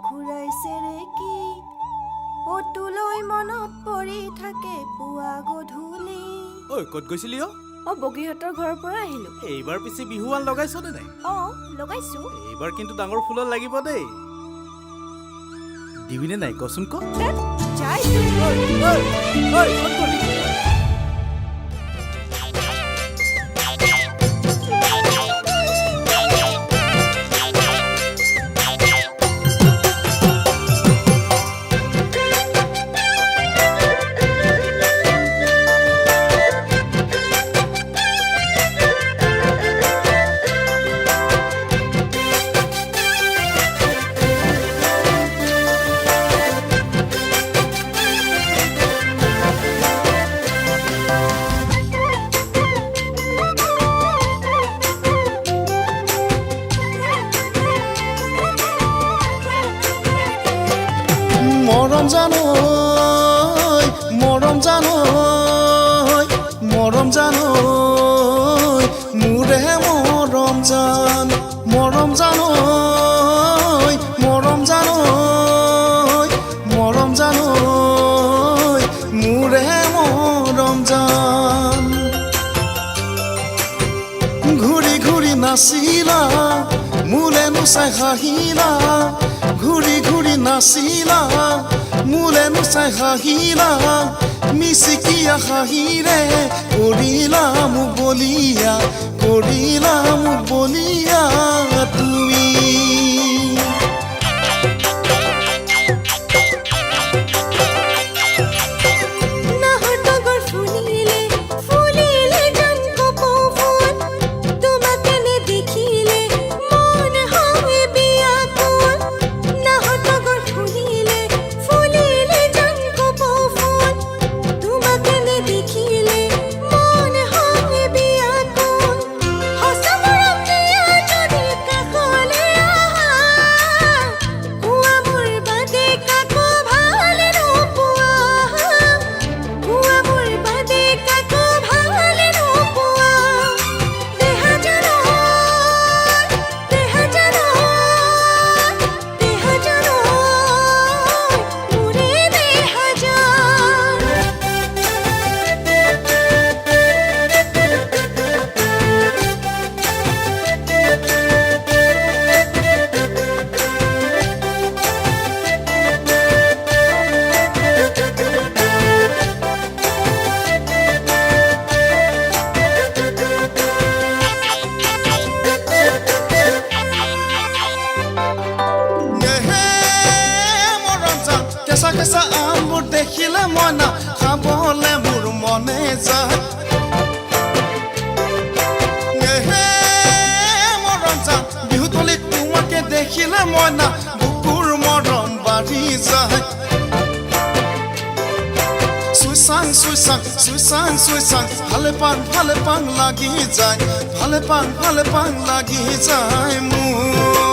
ঘূৰাইছে ৰে কি অতুলৈ মনত পৰি থাকে পুৱা গধূলি। ঐ ক'ত গৈছিলি বগীহঁতৰ ঘৰৰ পৰা আহিলো। এইবাৰ পিছে বিহুৱান লগাইছ নে নাই? লগাইছো। এইবাৰ কিন্তু ডাঙৰ ফুলত লাগিব দেই। দিবিনে নাই কচোন ক। মৰম জানৈ মৰম জানৈ মৰম জানৈ মোৰে মৰম জান মৰম জানৈ মৰম জানৈ মৰম জানৈ মোৰে মৰম জান ঘূৰি ঘূৰি নাচিলা মোলে নুচাই হাঁহিলা ঘূৰি ঘূৰি নাচিলা মোলে নুচাই হাঁহিলা মিচিকিয়া হাঁহিৰে কৰিলা মোক বলিয়া তুমি কেঁচা আমবোৰ দেখিলে মইনা খাবলে মোৰ মনে যায় মৰম যান বিহুতলিত তোমাকে দেখিলে মইনা বুকুৰ মৰম বাঢ়ি যায় চুইচাং চুইচাং চুইচাং চুইচাং ভালে পাং লাগি যায় ভালে পাং লাগি যায় মোৰ